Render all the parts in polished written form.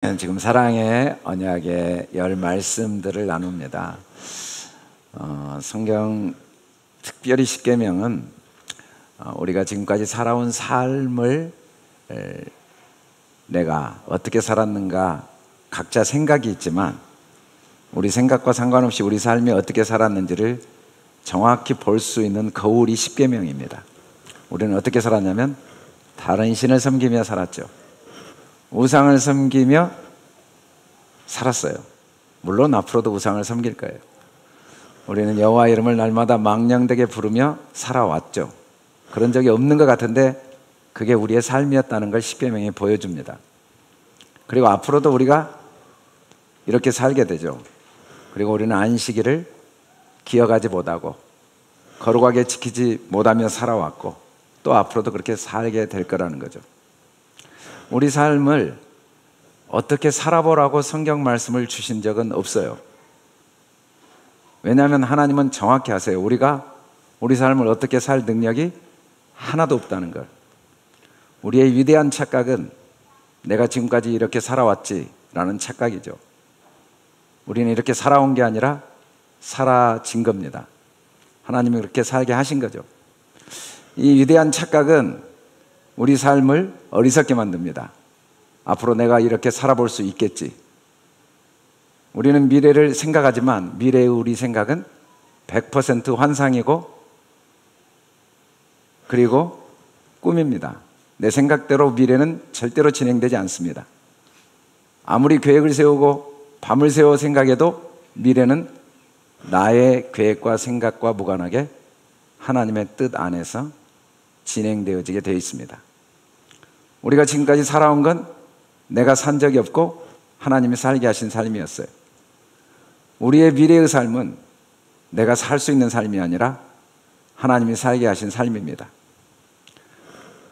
지금 사랑의 언약의 10말씀들을 나눕니다. 성경 특별히 십계명은 우리가 지금까지 살아온 삶을 내가 어떻게 살았는가 각자 생각이 있지만 우리 생각과 상관없이 우리 삶이 어떻게 살았는지를 정확히 볼 수 있는 거울이 십계명입니다. 우리는 어떻게 살았냐면 다른 신을 섬기며 살았죠. 우상을 섬기며 살았어요. 물론 앞으로도 우상을 섬길 거예요. 우리는 여호와 이름을 날마다 망령되게 부르며 살아왔죠. 그런 적이 없는 것 같은데 그게 우리의 삶이었다는 걸 십계명이 보여줍니다. 그리고 앞으로도 우리가 이렇게 살게 되죠. 그리고 우리는 안식일을 기억하지 못하고 거룩하게 지키지 못하며 살아왔고 또 앞으로도 그렇게 살게 될 거라는 거죠. 우리 삶을 어떻게 살아보라고 성경 말씀을 주신 적은 없어요. 왜냐하면 하나님은 정확히 아세요. 우리가 우리 삶을 어떻게 살 능력이 하나도 없다는 걸. 우리의 위대한 착각은 내가 지금까지 이렇게 살아왔지라는 착각이죠. 우리는 이렇게 살아온 게 아니라 살아진 겁니다. 하나님이 그렇게 살게 하신 거죠. 이 위대한 착각은 우리 삶을 어리석게 만듭니다. 앞으로 내가 이렇게 살아볼 수 있겠지. 우리는 미래를 생각하지만 미래의 우리 생각은 100% 환상이고 그리고 꿈입니다. 내 생각대로 미래는 절대로 진행되지 않습니다. 아무리 계획을 세우고 밤을 새워 생각해도 미래는 나의 계획과 생각과 무관하게 하나님의 뜻 안에서 진행되어지게 되어 있습니다. 우리가 지금까지 살아온 건 내가 산 적이 없고 하나님이 살게 하신 삶이었어요. 우리의 미래의 삶은 내가 살 수 있는 삶이 아니라 하나님이 살게 하신 삶입니다.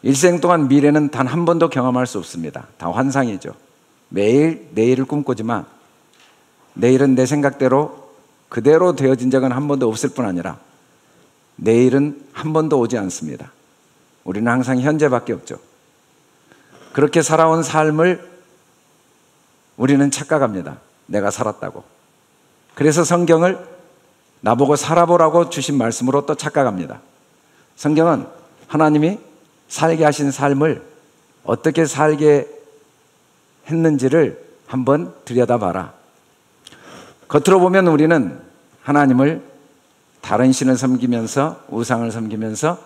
일생 동안 미래는 단 한 번도 경험할 수 없습니다. 다 환상이죠. 매일 내일을 꿈꾸지만 내일은 내 생각대로 그대로 되어진 적은 한 번도 없을 뿐 아니라 내일은 한 번도 오지 않습니다. 우리는 항상 현재밖에 없죠. 그렇게 살아온 삶을 우리는 착각합니다. 내가 살았다고. 그래서 성경을 나보고 살아보라고 주신 말씀으로 또 착각합니다. 성경은 하나님이 살게 하신 삶을 어떻게 살게 했는지를 한번 들여다봐라. 겉으로 보면 우리는 하나님을 다른 신을 섬기면서 우상을 섬기면서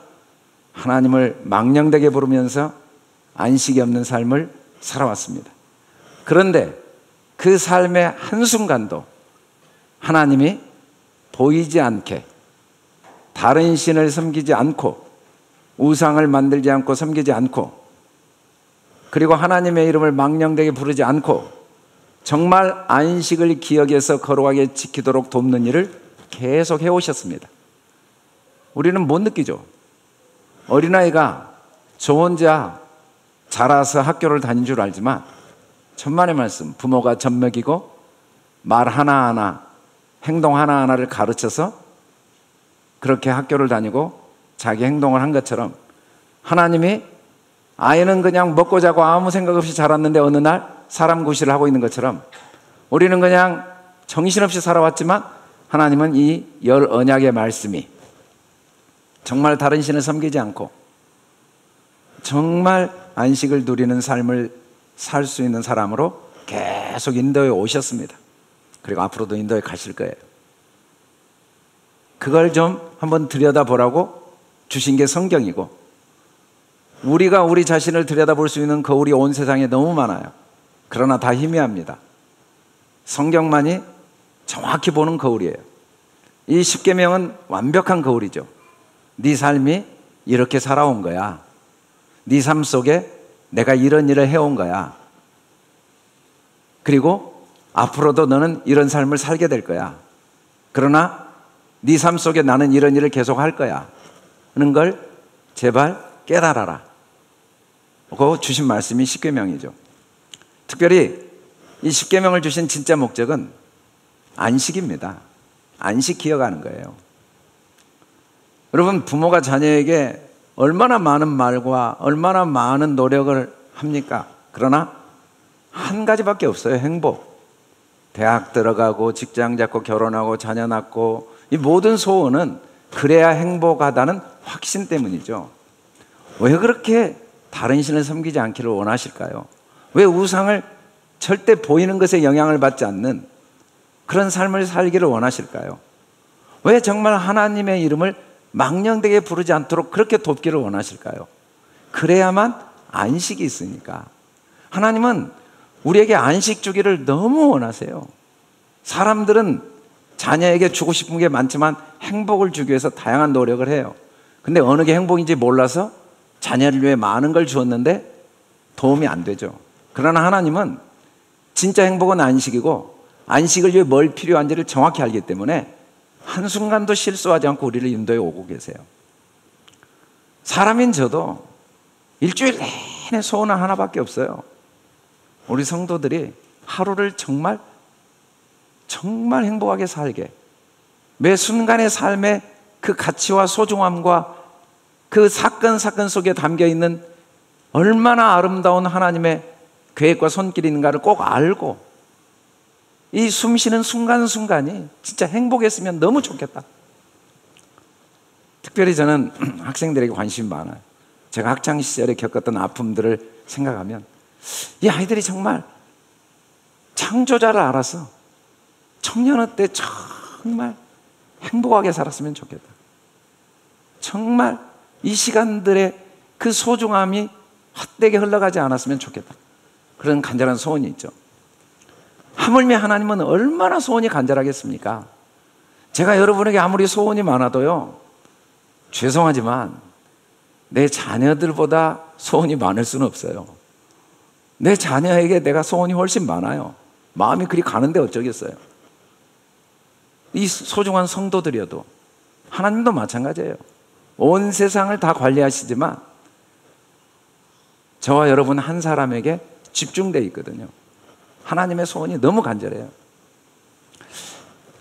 하나님을 망령되게 부르면서 안식이 없는 삶을 살아왔습니다. 그런데 그 삶의 한순간도 하나님이 보이지 않게 다른 신을 섬기지 않고 우상을 만들지 않고 섬기지 않고 그리고 하나님의 이름을 망령되게 부르지 않고 정말 안식을 기억해서 거룩하게 지키도록 돕는 일을 계속 해오셨습니다. 우리는 못 느끼죠. 어린아이가 저 혼자 자라서 학교를 다닌 줄 알지만 천만의 말씀, 부모가 젖먹이고 말 하나하나 행동 하나하나를 가르쳐서 그렇게 학교를 다니고 자기 행동을 한 것처럼 하나님이 아이는 그냥 먹고 자고 아무 생각 없이 자랐는데 어느 날 사람 구실을 하고 있는 것처럼 우리는 그냥 정신없이 살아왔지만 하나님은 이 10 언약의 말씀이 정말 다른 신을 섬기지 않고 정말 안식을 누리는 삶을 살 수 있는 사람으로 계속 인도에 오셨습니다. 그리고 앞으로도 인도에 가실 거예요. 그걸 좀 한번 들여다보라고 주신 게 성경이고 우리가 우리 자신을 들여다볼 수 있는 거울이 온 세상에 너무 많아요. 그러나 다 희미합니다. 성경만이 정확히 보는 거울이에요. 이 십계명은 완벽한 거울이죠. 네 삶이 이렇게 살아온 거야. 네 삶 속에 내가 이런 일을 해온 거야. 그리고 앞으로도 너는 이런 삶을 살게 될 거야. 그러나 네 삶 속에 나는 이런 일을 계속 할 거야 하는 걸 제발 깨달아라. 그 주신 말씀이 십계명이죠. 특별히 이 십계명을 주신 진짜 목적은 안식입니다. 안식 기억하는 거예요. 여러분, 부모가 자녀에게 얼마나 많은 말과 얼마나 많은 노력을 합니까? 그러나 한 가지밖에 없어요. 행복. 대학 들어가고 직장 잡고 결혼하고 자녀 낳고, 이 모든 소원은 그래야 행복하다는 확신 때문이죠. 왜 그렇게 다른 신을 섬기지 않기를 원하실까요? 왜 우상을 절대 보이는 것에 영향을 받지 않는 그런 삶을 살기를 원하실까요? 왜 정말 하나님의 이름을 망령되게 부르지 않도록 그렇게 돕기를 원하실까요? 그래야만 안식이 있으니까. 하나님은 우리에게 안식 주기를 너무 원하세요. 사람들은 자녀에게 주고 싶은 게 많지만 행복을 주기 위해서 다양한 노력을 해요. 근데 어느 게 행복인지 몰라서 자녀를 위해 많은 걸 주었는데 도움이 안 되죠. 그러나 하나님은 진짜 행복은 안식이고, 안식을 위해 뭘 필요한지를 정확히 알기 때문에 한순간도 실수하지 않고 우리를 인도해 오고 계세요. 사람인 저도 일주일 내내 소원은 하나밖에 없어요. 우리 성도들이 하루를 정말 행복하게 살게, 매 순간의 삶의 그 가치와 소중함과 그 사건 속에 담겨있는 얼마나 아름다운 하나님의 계획과 손길이 있는가를 꼭 알고, 이 숨쉬는 순간순간이 진짜 행복했으면 너무 좋겠다. 특별히 저는 학생들에게 관심이 많아요. 제가 학창시절에 겪었던 아픔들을 생각하면 이 아이들이 정말 창조자를 알아서 청년의 때 정말 행복하게 살았으면 좋겠다. 정말 이 시간들의 그 소중함이 헛되게 흘러가지 않았으면 좋겠다. 그런 간절한 소원이 있죠. 하물며 하나님은 얼마나 소원이 간절하겠습니까? 제가 여러분에게 아무리 소원이 많아도요, 죄송하지만 내 자녀들보다 소원이 많을 수는 없어요. 내 자녀에게 내가 소원이 훨씬 많아요. 마음이 그리 가는데 어쩌겠어요. 이 소중한 성도들이어도 하나님도 마찬가지예요. 온 세상을 다 관리하시지만 저와 여러분 한 사람에게 집중되어 있거든요. 하나님의 소원이 너무 간절해요.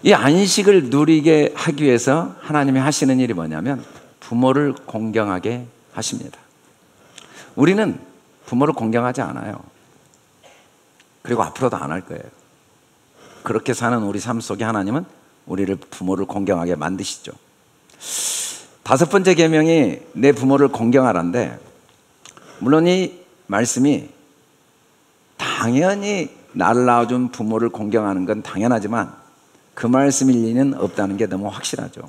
이 안식을 누리게 하기 위해서 하나님이 하시는 일이 뭐냐면 부모를 공경하게 하십니다. 우리는 부모를 공경하지 않아요. 그리고 앞으로도 안 할 거예요. 그렇게 사는 우리 삶 속에 하나님은 우리를 부모를 공경하게 만드시죠. 5번째 계명이 내 부모를 공경하라인데, 물론 이 말씀이 당연히 나를 낳아준 부모를 공경하는 건 당연하지만 그 말씀일 리는 없다는 게 너무 확실하죠.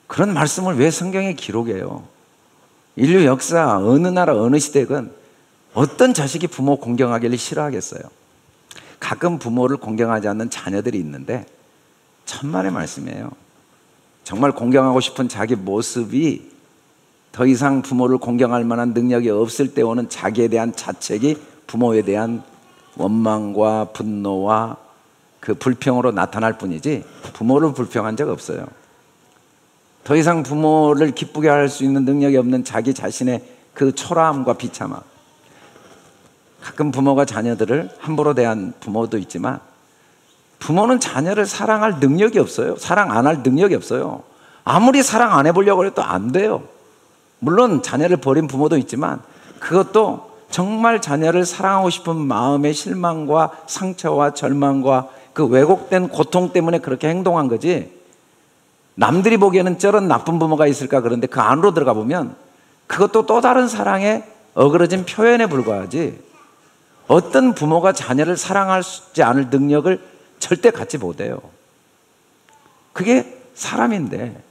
그런 말씀을 왜 성경에 기록해요? 인류 역사 어느 나라 어느 시대건 어떤 자식이 부모 공경하기를 싫어하겠어요? 가끔 부모를 공경하지 않는 자녀들이 있는데 천만의 말씀이에요. 정말 공경하고 싶은 자기 모습이 더 이상 부모를 공경할 만한 능력이 없을 때 오는 자기에 대한 자책이 부모에 대한 원망과 분노와 그 불평으로 나타날 뿐이지 부모를 불평한 적 없어요. 더 이상 부모를 기쁘게 할 수 있는 능력이 없는 자기 자신의 그 초라함과 비참함. 가끔 부모가 자녀들을 함부로 대한 부모도 있지만 부모는 자녀를 사랑할 능력이 없어요. 사랑 안 할 능력이 없어요. 아무리 사랑 안 해보려고 해도 안 돼요. 물론 자녀를 버린 부모도 있지만 그것도 정말 자녀를 사랑하고 싶은 마음의 실망과 상처와 절망과 그 왜곡된 고통 때문에 그렇게 행동한 거지, 남들이 보기에는 저런 나쁜 부모가 있을까 그런데 그 안으로 들어가 보면 그것도 또 다른 사랑의 어그러진 표현에 불과하지, 어떤 부모가 자녀를 사랑하지 않을 능력을 절대 갖지 못해요. 그게 사람인데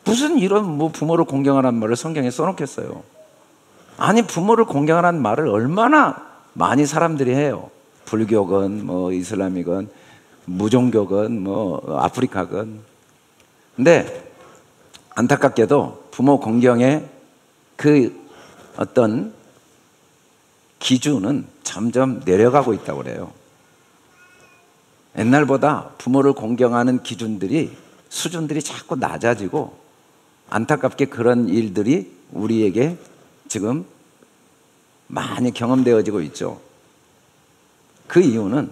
무슨 이런 부모를 공경하라는 말을 성경에 써놓겠어요? 아니, 부모를 공경하라는 말을 얼마나 많이 사람들이 해요. 불교건 이슬람이건 무종교건 아프리카건. 근데 안타깝게도 부모 공경의 그 어떤 기준은 점점 내려가고 있다고 그래요. 옛날보다 부모를 공경하는 수준들이 자꾸 낮아지고, 안타깝게 그런 일들이 우리에게 지금 많이 경험되어지고 있죠. 그 이유는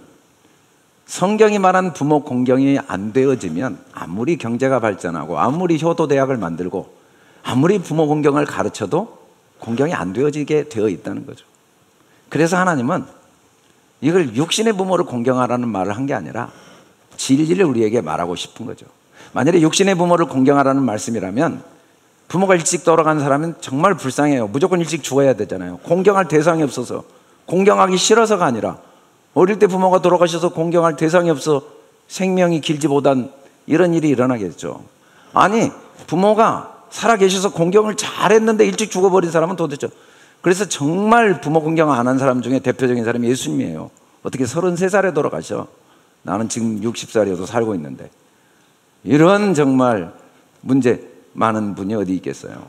성경이 말한 부모 공경이 안 되어지면 아무리 경제가 발전하고 아무리 효도대학을 만들고 아무리 부모 공경을 가르쳐도 공경이 안 되어지게 되어 있다는 거죠. 그래서 하나님은 이걸 육신의 부모를 공경하라는 말을 한 게 아니라 진리를 우리에게 말하고 싶은 거죠. 만약에 육신의 부모를 공경하라는 말씀이라면 부모가 일찍 돌아간 사람은 정말 불쌍해요. 무조건 일찍 죽어야 되잖아요. 공경할 대상이 없어서, 공경하기 싫어서가 아니라 어릴 때 부모가 돌아가셔서 공경할 대상이 없어 생명이 길지 못한 이런 일이 일어나겠죠. 아니, 부모가 살아계셔서 공경을 잘했는데 일찍 죽어버린 사람은 도대체, 그래서 정말 부모 공경 안 한 사람 중에 대표적인 사람이 예수님이에요. 어떻게 33살에 돌아가셔? 나는 지금 60살이어도 살고 있는데. 이런 정말 문제 많은 분이 어디 있겠어요.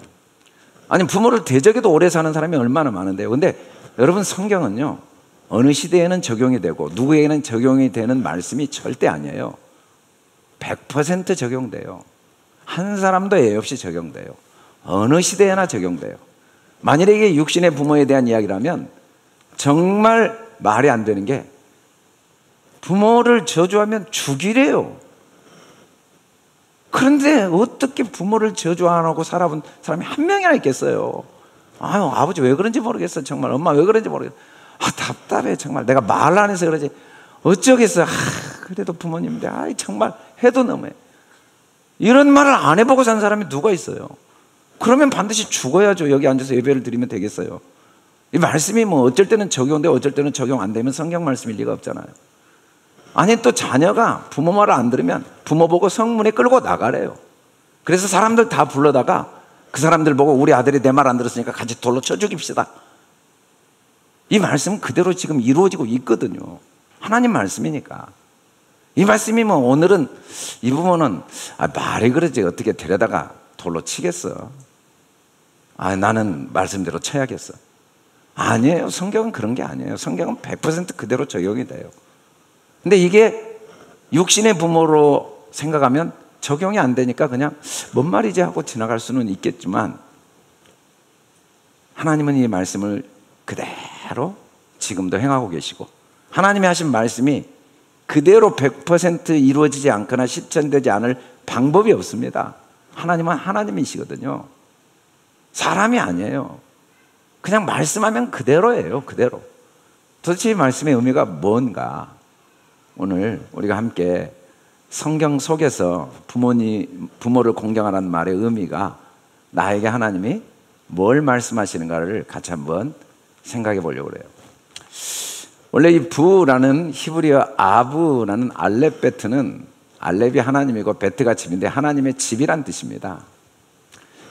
아니, 부모를 대적해도 오래 사는 사람이 얼마나 많은데요. 근데 여러분, 성경은요, 어느 시대에는 적용이 되고 누구에게는 적용이 되는 말씀이 절대 아니에요. 100% 적용돼요. 한 사람도 예외 없이 적용돼요. 어느 시대에나 적용돼요. 만일에 이게 육신의 부모에 대한 이야기라면 정말 말이 안 되는 게, 부모를 저주하면 죽이래요. 그런데 어떻게 부모를 저주 안 하고 살아본 사람이 한 명이나 있겠어요. 아유, 아버지 왜 그런지 모르겠어. 정말 엄마 왜 그런지 모르겠어. 아, 답답해. 정말 내가 말 안 해서 그러지 어쩌겠어. 그래도 부모님인데 정말 해도 너무해. 이런 말을 안 해보고 산 사람이 누가 있어요? 그러면 반드시 죽어야죠. 여기 앉아서 예배를 드리면 되겠어요. 이 말씀이 뭐 어쩔 때는 적용돼 어쩔 때는 적용 안 되면 성경 말씀일 리가 없잖아요. 아니, 또 자녀가 부모 말을 안 들으면 부모 보고 성문에 끌고 나가래요. 그래서 사람들 다 불러다가 그 사람들 보고 우리 아들이 내 말 안 들었으니까 같이 돌로 쳐 죽입시다. 이 말씀은 그대로 지금 이루어지고 있거든요. 하나님 말씀이니까. 이 말씀이 뭐 오늘은 이 부모는 말이 그러지 어떻게 데려다가 돌로 치겠어. 나는 말씀대로 쳐야겠어. 아니에요. 성경은 그런 게 아니에요. 성경은 100% 그대로 적용이 돼요. 근데 이게 육신의 부모로 생각하면 적용이 안 되니까 그냥 뭔 말이지 하고 지나갈 수는 있겠지만, 하나님은 이 말씀을 그대로 지금도 행하고 계시고, 하나님이 하신 말씀이 그대로 100% 이루어지지 않거나 실천되지 않을 방법이 없습니다. 하나님은 하나님이시거든요. 사람이 아니에요. 그냥 말씀하면 그대로예요. 그대로. 도대체 이 말씀의 의미가 뭔가, 오늘 우리가 함께 성경 속에서 부모를 공경하라는 말의 의미가, 나에게 하나님이 뭘 말씀하시는가를 같이 한번 생각해 보려고 그래요. 원래 이 부라는 히브리어 아부라는 알렙 베트는, 알렙이 하나님이고 베트가 집인데 하나님의 집이란 뜻입니다.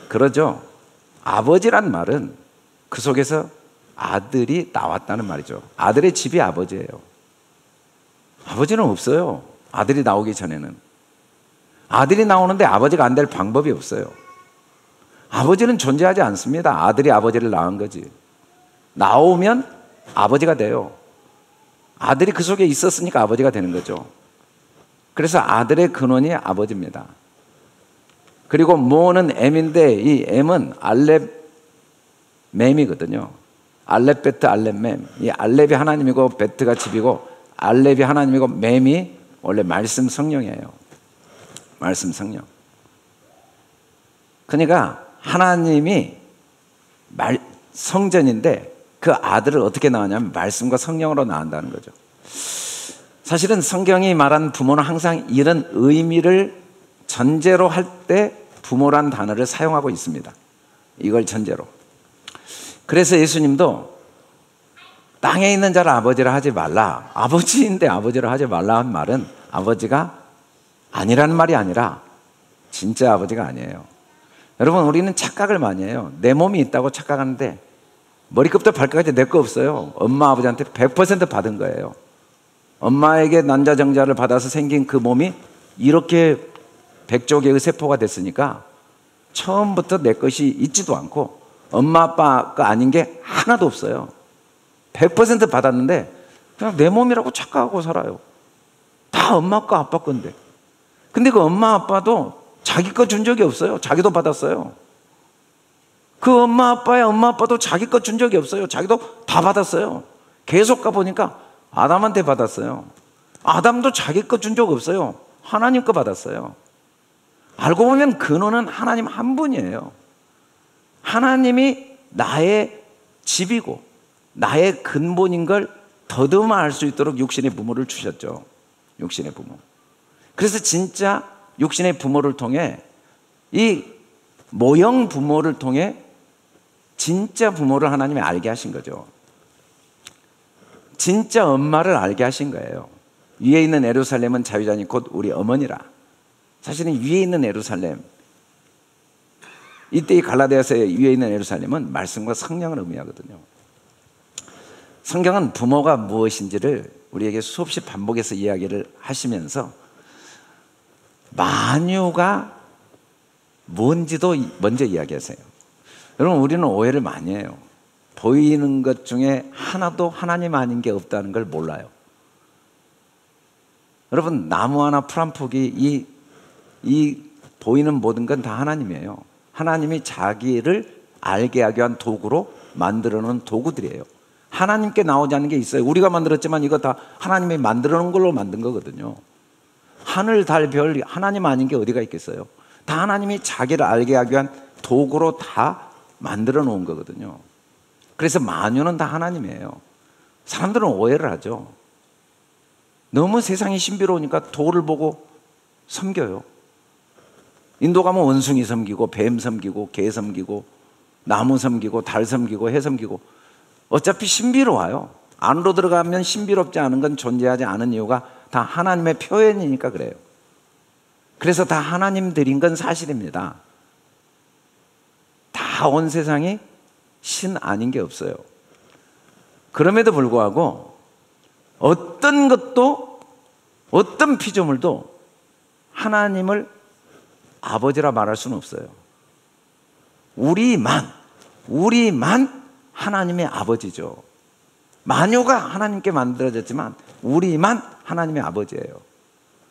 그러죠. 아버지란 말은 그 속에서 아들이 나왔다는 말이죠. 아들의 집이 아버지예요. 아버지는 없어요. 아들이 나오기 전에는. 아들이 나오는데 아버지가 안 될 방법이 없어요. 아버지는 존재하지 않습니다. 아들이 아버지를 낳은 거지. 나오면 아버지가 돼요. 아들이 그 속에 있었으니까 아버지가 되는 거죠. 그래서 아들의 근원이 아버지입니다. 그리고 모는 M인데 이 M은 알렙 맴이거든요. 알렙 베트 알렙 맴. 이 알렙이 하나님이고 베트가 집이고, 알렙이 하나님이고 맴이 원래 말씀 성령이에요. 말씀 성령. 그러니까 하나님이 성전인데 그 아들을 어떻게 낳았냐면 말씀과 성령으로 낳는다는 거죠. 사실은 성경이 말한 부모는 항상 이런 의미를 전제로 할 때 부모란 단어를 사용하고 있습니다. 이걸 전제로. 그래서 예수님도 땅에 있는 자를 아버지라 하지 말라. 아버지인데 아버지라 하지 말라 한 말은 아버지가 아니라는 말이 아니라 진짜 아버지가 아니에요. 여러분, 우리는 착각을 많이 해요. 내 몸이 있다고 착각하는데 머리끝부터 발끝까지 내 거 없어요. 엄마 아버지한테 100% 받은 거예요. 엄마에게 난자정자를 받아서 생긴 그 몸이 이렇게 100조 개의 세포가 됐으니까 처음부터 내 것이 있지도 않고 엄마 아빠가 아닌 게 하나도 없어요. 100% 받았는데 그냥 내 몸이라고 착각하고 살아요. 다 엄마 거 아빠 건데. 근데 그 엄마 아빠도 자기 거 준 적이 없어요. 자기도 받았어요. 그 엄마 아빠도 자기 거 준 적이 없어요. 자기도 다 받았어요. 계속 가보니까 아담한테 받았어요. 아담도 자기 거 준 적 없어요. 하나님 거 받았어요. 알고 보면 근원은 하나님 한 분이에요. 하나님이 나의 집이고 나의 근본인 걸 더듬어 알 수 있도록 육신의 부모를 주셨죠. 육신의 부모. 그래서 진짜 육신의 부모를 통해, 이 모형 부모를 통해 진짜 부모를 하나님이 알게 하신 거죠. 진짜 엄마를 알게 하신 거예요. 위에 있는 예루살렘은 자유자니 곧 우리 어머니라. 사실은 위에 있는 예루살렘, 이때 이 갈라디아서의 위에 있는 예루살렘은 말씀과 성령을 의미하거든요. 성경은 부모가 무엇인지를 우리에게 수없이 반복해서 이야기를 하시면서 만유가 뭔지도 먼저 이야기하세요. 여러분, 우리는 오해를 많이 해요. 보이는 것 중에 하나도 하나님 아닌 게 없다는 걸 몰라요. 여러분, 나무 하나, 풀 한 폭이 이 보이는 모든 건 다 하나님이에요. 하나님이 자기를 알게 하기 위한 도구로 만들어 놓은 도구들이에요. 하나님께 나오지 않는 게 있어요. 우리가 만들었지만 이거 다 하나님이 만들어 놓은 걸로 만든 거거든요. 하늘, 달, 별, 하나님 아닌 게 어디가 있겠어요. 다 하나님이 자기를 알게 하기 위한 도구로 다 만들어 놓은 거거든요. 그래서 만유는 다 하나님이에요. 사람들은 오해를 하죠. 너무 세상이 신비로우니까 돌을 보고 섬겨요. 인도 가면 원숭이 섬기고, 뱀 섬기고, 개 섬기고, 나무 섬기고, 달 섬기고, 해 섬기고. 어차피 신비로워요. 안으로 들어가면 신비롭지 않은 건 존재하지 않은 이유가 다 하나님의 표현이니까 그래요. 그래서 다 하나님들인 건 사실입니다. 다 온 세상이 신 아닌 게 없어요. 그럼에도 불구하고 어떤 것도, 어떤 피조물도 하나님을 아버지라 말할 수는 없어요. 우리만 하나님의 아버지죠. 만유가 하나님께 만들어졌지만 우리만 하나님의 아버지예요.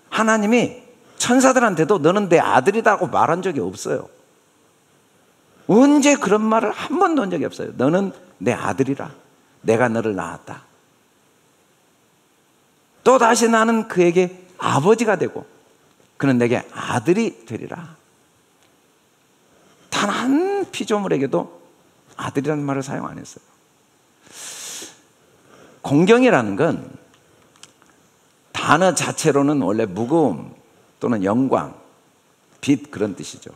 하나님이 천사들한테도 너는 내 아들이라고 말한 적이 없어요. 언제 그런 말을 한 번도 한 적이 없어요. 너는 내 아들이라. 내가 너를 낳았다. 또 다시 나는 그에게 아버지가 되고 그는 내게 아들이 되리라. 단 한 피조물에게도 아들이라는 말을 사용 안 했어요. 공경이라는 건 단어 자체로는 원래 무거움 또는 영광, 빛 그런 뜻이죠.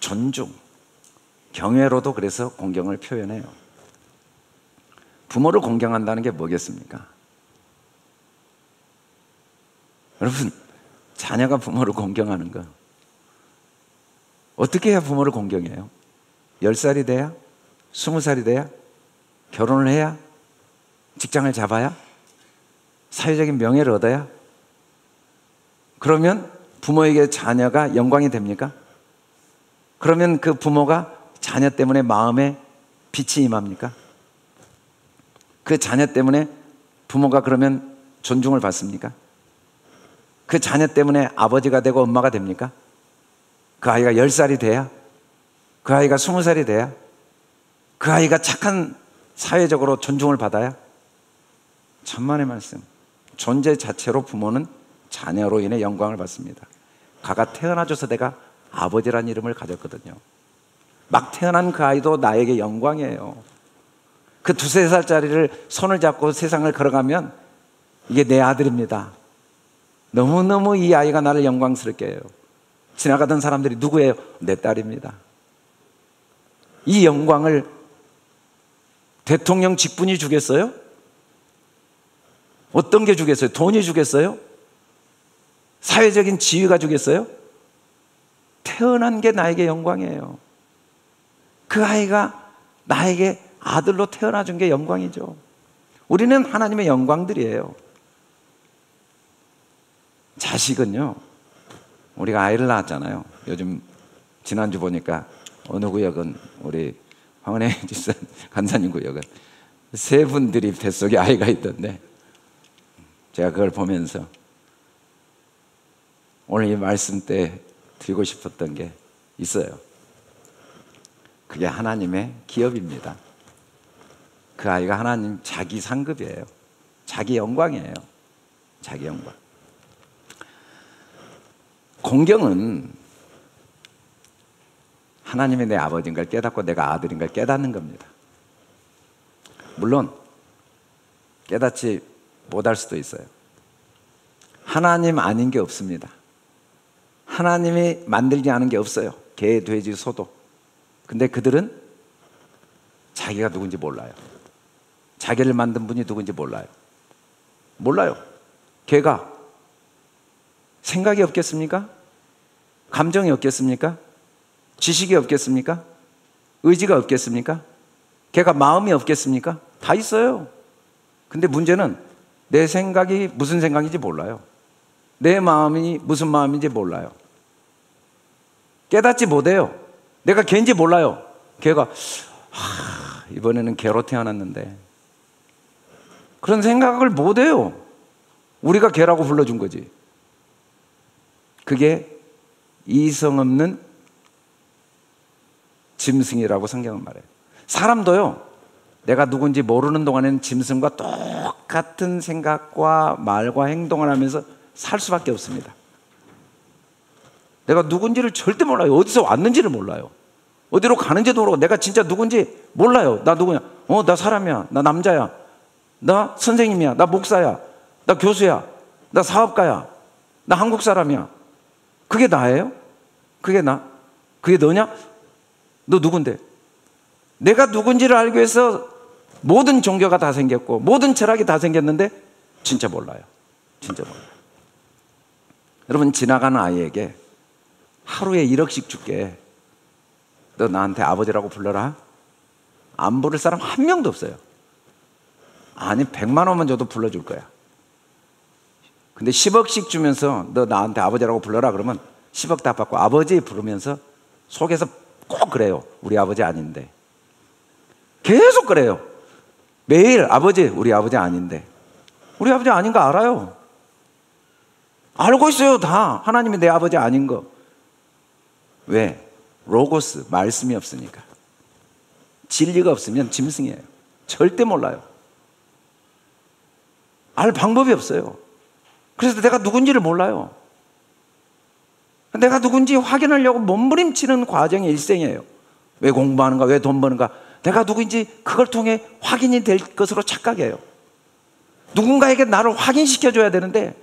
존중, 경외로도 그래서 공경을 표현해요. 부모를 공경한다는 게 뭐겠습니까? 여러분, 자녀가 부모를 공경하는 거 어떻게 해야 부모를 공경해요? 10살이 돼야? 20살이 돼야? 결혼을 해야? 직장을 잡아야? 사회적인 명예를 얻어야? 그러면 부모에게 자녀가 영광이 됩니까? 그러면 그 부모가 자녀 때문에 마음에 빛이 임합니까? 그 자녀 때문에 부모가 그러면 존중을 받습니까? 그 자녀 때문에 아버지가 되고 엄마가 됩니까? 그 아이가 10살이 돼야? 그 아이가 20살이 돼야? 그 아이가 착한 사회적으로 존중을 받아야? 천만의 말씀. 존재 자체로 부모는 자녀로 인해 영광을 받습니다. 가가 태어나줘서 내가 아버지란 이름을 가졌거든요. 막 태어난 그 아이도 나에게 영광이에요. 그 2~3살짜리를 손을 잡고 세상을 걸어가면 이게 내 아들입니다. 너무너무 이 아이가 나를 영광스럽게 해요. 지나가던 사람들이 누구예요? 내 딸입니다. 이 영광을 대통령 직분이 주겠어요? 어떤 게 주겠어요? 돈이 주겠어요? 사회적인 지위가 주겠어요? 태어난 게 나에게 영광이에요. 그 아이가 나에게 아들로 태어나 준 게 영광이죠. 우리는 하나님의 영광들이에요. 자식은요, 우리가 아이를 낳았잖아요. 요즘 지난주 보니까 어느 구역은 우리 황은혜 집사 간사님 구역은 세 분들이 뱃속에 아이가 있던데 제가 그걸 보면서 오늘 이 말씀 때 드리고 싶었던 게 있어요. 그게 하나님의 기업입니다. 그 아이가 하나님 자기 상급이에요. 자기 영광이에요. 자기 영광. 공경은 하나님이 내 아버지인 걸 깨닫고 내가 아들인 걸 깨닫는 겁니다. 물론 깨닫지 못할 수도 있어요. 하나님 아닌 게 없습니다. 하나님이 만들지 않은 게 없어요. 개, 돼지, 소도. 근데 그들은 자기가 누군지 몰라요. 자기를 만든 분이 누군지 몰라요. 몰라요. 개가 생각이 없겠습니까? 감정이 없겠습니까? 지식이 없겠습니까? 의지가 없겠습니까? 걔가 마음이 없겠습니까? 다 있어요. 근데 문제는 내 생각이 무슨 생각인지 몰라요. 내 마음이 무슨 마음인지 몰라요. 깨닫지 못해요. 내가 걔인지 몰라요. 걔가 이번에는 개로 태어났는데 그런 생각을 못해요. 우리가 개라고 불러준 거지. 그게 이성 없는 짐승이라고 성경은 말해요. 사람도요, 내가 누군지 모르는 동안에는 짐승과 똑같은 생각과 말과 행동을 하면서 살 수밖에 없습니다. 내가 누군지를 절대 몰라요. 어디서 왔는지를 몰라요. 어디로 가는지도 모르고 내가 진짜 누군지 몰라요. 나 누구냐? 나 사람이야. 나 남자야. 나 선생님이야. 나 목사야. 나 교수야. 나 사업가야. 나 한국 사람이야. 그게 나예요? 그게 나? 그게 너냐? 너 누군데? 내가 누군지를 알기 위해서 모든 종교가 다 생겼고 모든 철학이 다 생겼는데 진짜 몰라요. 진짜 몰라요. 여러분, 지나가는 아이에게 하루에 1억씩 줄게. 너 나한테 아버지라고 불러라. 안 부를 사람 한 명도 없어요. 아니 100만 원만 줘도 불러줄 거야. 근데 10억씩 주면서 너 나한테 아버지라고 불러라 그러면 10억 다 받고 아버지 부르면서 속에서 꼭 그래요. 우리 아버지 아닌데. 계속 그래요. 매일 아버지, 우리 아버지 아닌데. 우리 아버지 아닌 거 알아요. 알고 있어요. 다. 하나님이 내 아버지 아닌 거. 왜? 로고스, 말씀이 없으니까. 진리가 없으면 짐승이에요. 절대 몰라요. 알 방법이 없어요. 그래서 내가 누군지를 몰라요. 내가 누군지 확인하려고 몸부림치는 과정이 일생이에요. 왜 공부하는가? 왜 돈 버는가? 내가 누구인지 그걸 통해 확인이 될 것으로 착각해요. 누군가에게 나를 확인시켜줘야 되는데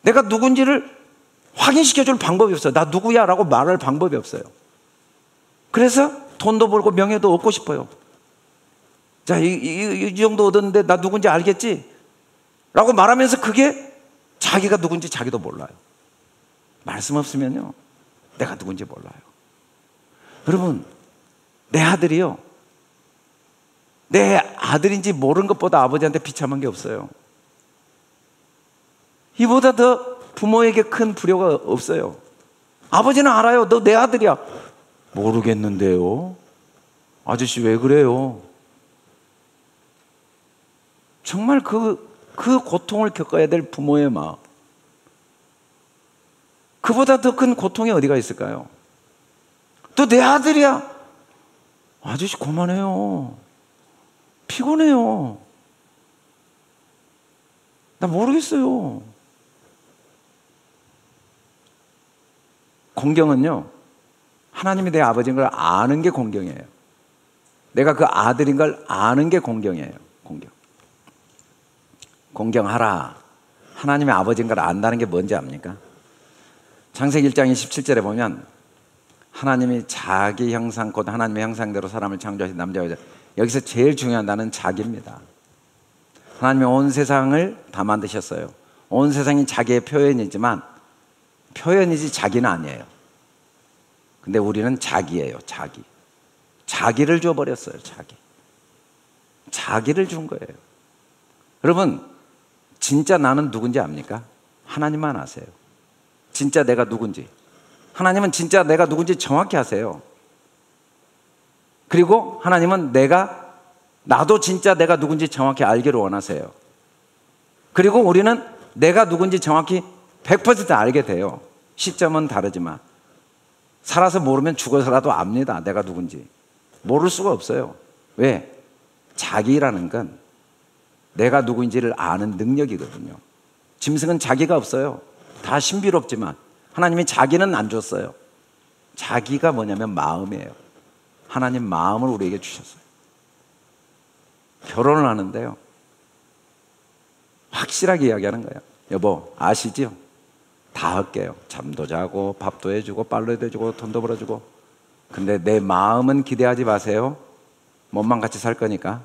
내가 누군지를 확인시켜줄 방법이 없어요. 나 누구야? 라고 말할 방법이 없어요. 그래서 돈도 벌고 명예도 얻고 싶어요. 자, 이 정도 얻었는데 나 누군지 알겠지? 라고 말하면서 그게 자기가 누군지 자기도 몰라요. 말씀 없으면요, 내가 누군지 몰라요. 여러분, 내 아들이요, 내 아들인지 모르는 것보다 아버지한테 비참한 게 없어요. 이보다 더 부모에게 큰 불효가 없어요. 아버지는 알아요. 너 내 아들이야. 모르겠는데요. 아저씨 왜 그래요? 정말 그 고통을 겪어야 될 부모의 마음, 그보다 더 큰 고통이 어디가 있을까요? 또 내 아들이야. 아저씨 그만해요. 피곤해요. 나 모르겠어요. 공경은요, 하나님이 내 아버지인 걸 아는 게 공경이에요. 내가 그 아들인 걸 아는 게 공경이에요. 공경하라. 하나님의 아버지인 걸 안다는 게 뭔지 압니까? 창세기 1장 27절에 보면 하나님이 자기 형상, 곧 하나님의 형상대로 사람을 창조하신 남자와 여자. 여기서 제일 중요한 단어는 자기입니다. 하나님이 온 세상을 다 만드셨어요. 온 세상이 자기의 표현이지만 표현이지 자기는 아니에요. 근데 우리는 자기예요. 자기를 줘버렸어요. 자기를 준 거예요. 여러분, 진짜 나는 누군지 압니까? 하나님만 아세요. 진짜 내가 누군지. 하나님은 진짜 내가 누군지 정확히 아세요. 그리고 하나님은 나도 진짜 내가 누군지 정확히 알기를 원하세요. 그리고 우리는 내가 누군지 정확히 100% 알게 돼요. 시점은 다르지만. 살아서 모르면 죽어서라도 압니다. 내가 누군지. 모를 수가 없어요. 왜? 자기라는 건 내가 누구인지를 아는 능력이거든요. 짐승은 자기가 없어요. 다 신비롭지만 하나님이 자기는 안 줬어요. 자기가 뭐냐면 마음이에요. 하나님 마음을 우리에게 주셨어요. 결혼을 하는데요, 확실하게 이야기하는 거예요. 여보, 아시죠? 다 할게요. 잠도 자고 밥도 해주고 빨래도 해주고 돈도 벌어주고. 근데 내 마음은 기대하지 마세요. 몸만 같이 살 거니까.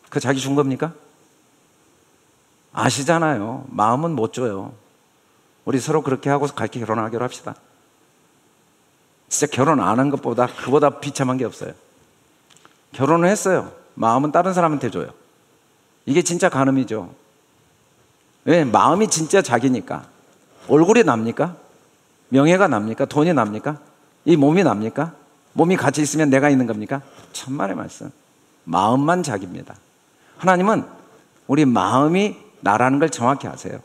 그거 자기 준 겁니까? 아시잖아요. 마음은 못 줘요. 우리 서로 그렇게 하고 같이 결혼하기로 합시다. 진짜 결혼 안 한 것보다 그보다 비참한 게 없어요. 결혼을 했어요. 마음은 다른 사람한테 줘요. 이게 진짜 간음이죠. 왜? 마음이 진짜 자기니까. 얼굴이 납니까? 명예가 납니까? 돈이 납니까? 이 몸이 납니까? 몸이 같이 있으면 내가 있는 겁니까? 천만의 말씀. 마음만 자기입니다. 하나님은 우리 마음이 나라는 걸 정확히 아세요.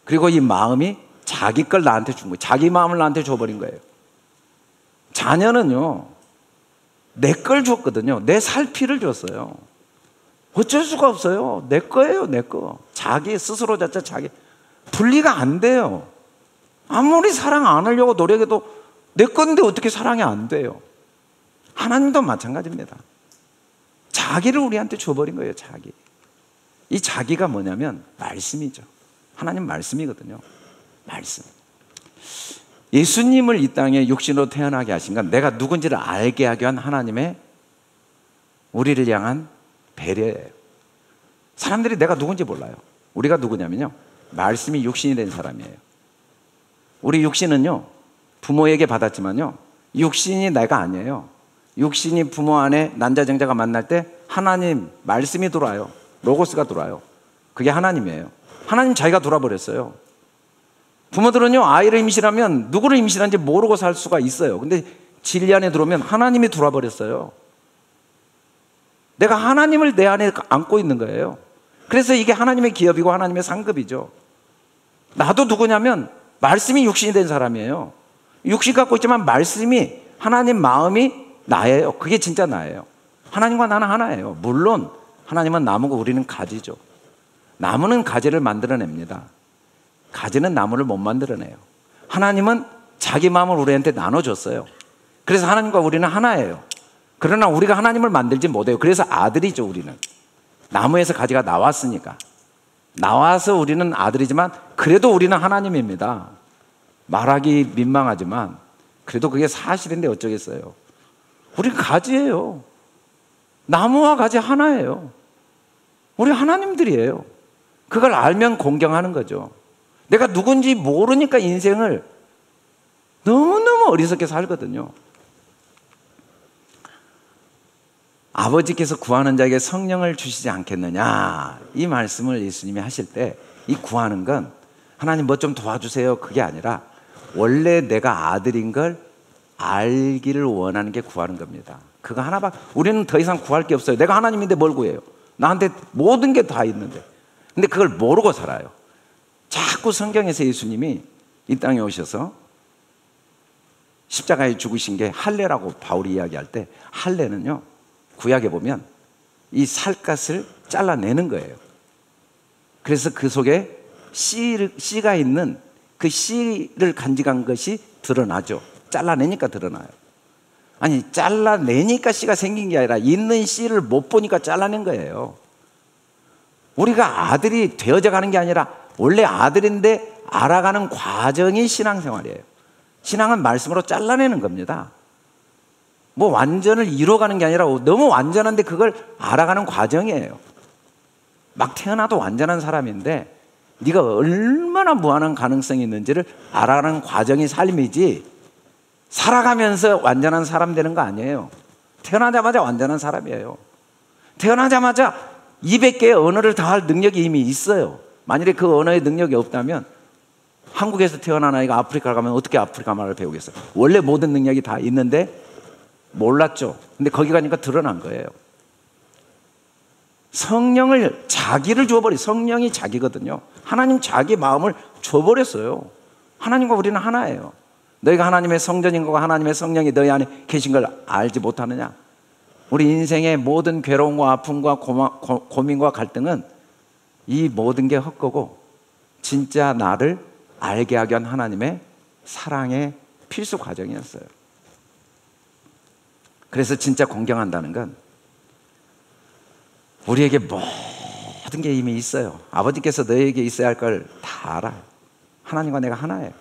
그리고 이 마음이 자기 걸 나한테 준 거예요. 자기 마음을 나한테 줘버린 거예요. 자녀는요, 내 걸 줬거든요. 내 살 피를 줬어요. 어쩔 수가 없어요. 내 거예요, 내 거. 자기 스스로 자체 자기 분리가 안 돼요. 아무리 사랑 안 하려고 노력해도 내 건데 어떻게 사랑이 안 돼요? 하나님도 마찬가지입니다. 자기를 우리한테 줘버린 거예요. 자기. 이 자기가 뭐냐면 말씀이죠. 하나님 말씀이거든요. 말씀. 예수님을 이 땅에 육신으로 태어나게 하신 건 내가 누군지를 알게 하기 위한 하나님의 우리를 향한 배려예요. 사람들이 내가 누군지 몰라요. 우리가 누구냐면요, 말씀이 육신이 된 사람이에요. 우리 육신은요, 부모에게 받았지만요, 육신이 내가 아니에요. 육신이 부모 안에 난자정자가 만날 때 하나님 말씀이 들어와요. 로고스가 들어와요. 그게 하나님이에요. 하나님 자기가 돌아버렸어요. 부모들은요, 아이를 임신하면 누구를 임신한지 모르고 살 수가 있어요. 근데 진리 안에 들어오면 하나님이 돌아버렸어요. 내가 하나님을 내 안에 안고 있는 거예요. 그래서 이게 하나님의 기업이고 하나님의 상급이죠. 나도 누구냐면 말씀이 육신이 된 사람이에요. 육신 갖고 있지만 말씀이, 하나님 마음이 나예요. 그게 진짜 나예요. 하나님과 나는 하나예요. 물론 하나님은 나무고 우리는 가지죠. 나무는 가지를 만들어냅니다. 가지는 나무를 못 만들어내요. 하나님은 자기 마음을 우리한테 나눠줬어요. 그래서 하나님과 우리는 하나예요. 그러나 우리가 하나님을 만들지 못해요. 그래서 아들이죠. 우리는 나무에서 가지가 나왔으니까. 나와서 우리는 아들이지만 그래도 우리는 하나님입니다. 말하기 민망하지만 그래도 그게 사실인데 어쩌겠어요. 우리는 가지예요. 나무와 가지 하나예요. 우리 하나님들이에요. 그걸 알면 공경하는 거죠. 내가 누군지 모르니까 인생을 너무너무 어리석게 살거든요. 아버지께서 구하는 자에게 성령을 주시지 않겠느냐, 이 말씀을 예수님이 하실 때 이 구하는 건 하나님 뭐 좀 도와주세요 그게 아니라 원래 내가 아들인 걸 알기를 원하는 게 구하는 겁니다. 그거 하나밖에. 우리는 더 이상 구할 게 없어요. 내가 하나님인데 뭘 구해요? 나한테 모든 게 다 있는데. 근데 그걸 모르고 살아요. 자꾸 성경에서 예수님이 이 땅에 오셔서 십자가에 죽으신 게 할례라고 바울이 이야기할 때, 할례는요, 구약에 보면 이 살갗을 잘라내는 거예요. 그래서 그 속에 씨가 있는 그 씨를 간직한 것이 드러나죠. 잘라내니까 드러나요. 아니, 잘라내니까 씨가 생긴 게 아니라 있는 씨를 못 보니까 잘라낸 거예요. 우리가 아들이 되어져 가는 게 아니라 원래 아들인데 알아가는 과정이 신앙생활이에요. 신앙은 말씀으로 잘라내는 겁니다. 뭐 완전을 이뤄가는 게 아니라 너무 완전한데 그걸 알아가는 과정이에요. 막 태어나도 완전한 사람인데 네가 얼마나 무한한 가능성이 있는지를 알아가는 과정이 삶이지, 살아가면서 완전한 사람 되는 거 아니에요. 태어나자마자 완전한 사람이에요. 태어나자마자 200개의 언어를 다 할 능력이 이미 있어요. 만일에 그 언어의 능력이 없다면 한국에서 태어난 아이가 아프리카를 가면 어떻게 아프리카 말을 배우겠어요? 원래 모든 능력이 다 있는데 몰랐죠. 근데 거기 가니까 드러난 거예요. 성령을, 자기를 줘버리. 성령이 자기거든요. 하나님 자기 마음을 줘버렸어요. 하나님과 우리는 하나예요. 너희가 하나님의 성전인 거고 하나님의 성령이 너희 안에 계신 걸 알지 못하느냐? 우리 인생의 모든 괴로움과 아픔과 고민과 갈등은 이 모든 게 헛거고 진짜 나를 알게 하기 위한 하나님의 사랑의 필수 과정이었어요. 그래서 진짜 공경한다는 건 우리에게 모든 게 이미 있어요. 아버지께서 너에게 있어야 할 걸 다 알아요. 하나님과 내가 하나예요.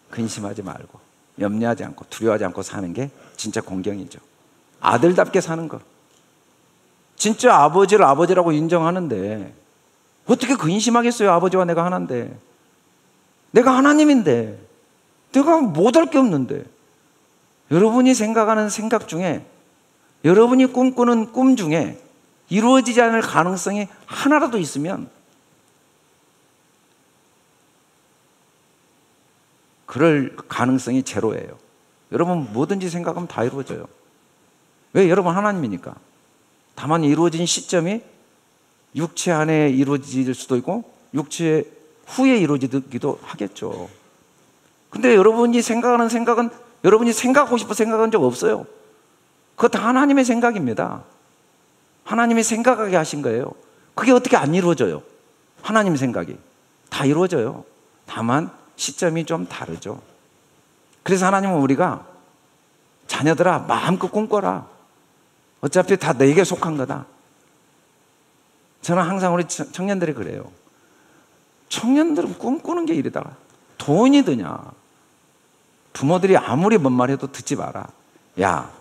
근심하지 말고 염려하지 않고 두려워하지 않고 사는 게 진짜 공경이죠. 아들답게 사는 거. 진짜 아버지를 아버지라고 인정하는데 어떻게 근심하겠어요? 아버지와 내가 하나인데. 내가 하나님인데 내가 못할 게 없는데. 여러분이 생각하는 생각 중에, 여러분이 꿈꾸는 꿈 중에 이루어지지 않을 가능성이 하나라도 있으면 그럴 가능성이 제로예요. 여러분 뭐든지 생각하면 다 이루어져요. 왜? 여러분 하나님이니까. 다만 이루어진 시점이 육체 안에 이루어질 수도 있고 육체 후에 이루어지기도 하겠죠. 근데 여러분이 생각하는 생각은 여러분이 생각하고 싶어 생각한 적 없어요. 그거 다 하나님의 생각입니다. 하나님이 생각하게 하신 거예요. 그게 어떻게 안 이루어져요? 하나님 생각이 다 이루어져요. 다만 시점이 좀 다르죠. 그래서 하나님은 우리가 자녀들아 마음껏 꿈꿔라. 어차피 다 내게 속한 거다. 저는 항상 우리 청년들이 그래요. 청년들은 꿈꾸는 게 이러다가 돈이 드냐. 부모들이 아무리 뭔 말해도 듣지 마라. 야,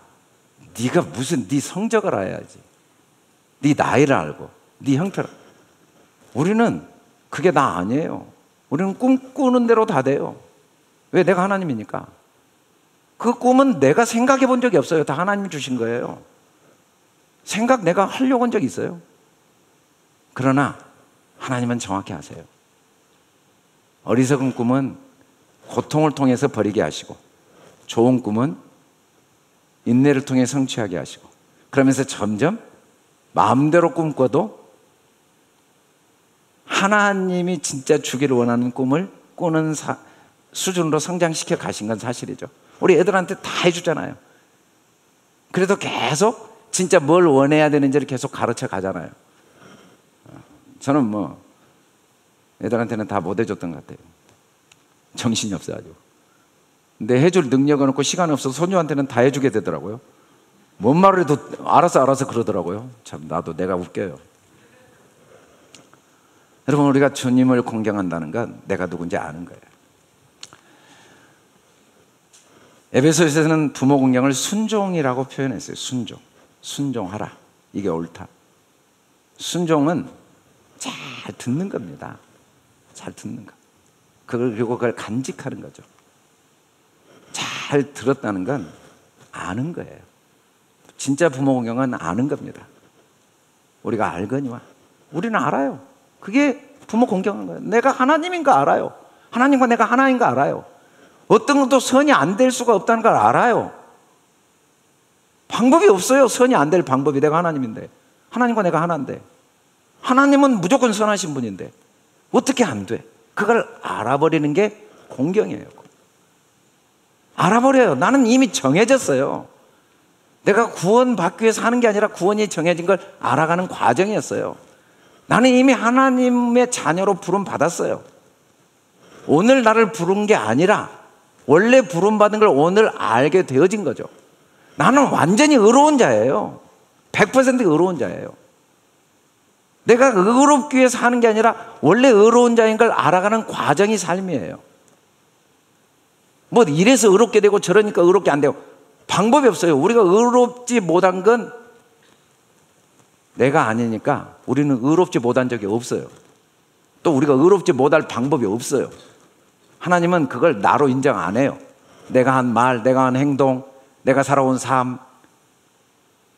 네가 무슨 네 성적을 알아야지. 네 나이를 알고 네 형태를. 우리는 그게 나 아니에요. 우리는 꿈꾸는 대로 다 돼요. 왜? 내가 하나님이니까. 그 꿈은 내가 생각해 본 적이 없어요. 다 하나님이 주신 거예요. 생각 내가 하려고 한 적이 있어요? 그러나 하나님은 정확히 아세요. 어리석은 꿈은 고통을 통해서 버리게 하시고 좋은 꿈은 인내를 통해 성취하게 하시고, 그러면서 점점 마음대로 꿈꿔도 하나님이 진짜 주기를 원하는 꿈을 꾸는 수준으로 성장시켜 가신 건 사실이죠. 우리 애들한테 다 해주잖아요. 그래도 계속 진짜 뭘 원해야 되는지를 계속 가르쳐 가잖아요. 저는 뭐 애들한테는 다 못 해줬던 것 같아요. 정신이 없어가지고. 근데 해줄 능력은 없고 시간이 없어서 손주한테는 다 해주게 되더라고요. 뭔 말을 해도 알아서 그러더라고요. 참 나도 내가 웃겨요. 여러분, 우리가 주님을 공경한다는 건 내가 누군지 아는 거예요. 에베소서에서는 부모 공경을 순종이라고 표현했어요. 순종하라. 이게 옳다. 순종은 잘 듣는 겁니다. 잘 듣는 거. 그리고 그걸 간직하는 거죠. 잘 들었다는 건 아는 거예요. 진짜 부모 공경은 아는 겁니다. 우리가 알거니와. 우리는 알아요. 그게 부모 공경한 거예요. 내가 하나님인 거 알아요. 하나님과 내가 하나인 거 알아요. 어떤 것도 선이 안 될 수가 없다는 걸 알아요. 방법이 없어요. 선이 안 될 방법이. 내가 하나님인데, 하나님과 내가 하나인데, 하나님은 무조건 선하신 분인데 어떻게 안 돼? 그걸 알아버리는 게 공경이에요. 알아버려요. 나는 이미 정해졌어요. 내가 구원받기 위해서 하는 게 아니라 구원이 정해진 걸 알아가는 과정이었어요. 나는 이미 하나님의 자녀로 부름 받았어요. 오늘 나를 부른 게 아니라 원래 부름 받은 걸 오늘 알게 되어진 거죠. 나는 완전히 의로운 자예요. 100% 의로운 자예요. 내가 의롭기 위해서 하는 게 아니라 원래 의로운 자인 걸 알아가는 과정이 삶이에요. 뭐 이래서 의롭게 되고 저러니까 의롭게 안 되고 방법이 없어요. 우리가 의롭지 못한 건 내가 아니니까 우리는 의롭지 못한 적이 없어요. 또 우리가 의롭지 못할 방법이 없어요. 하나님은 그걸 나로 인정 안 해요. 내가 한 말, 내가 한 행동, 내가 살아온 삶,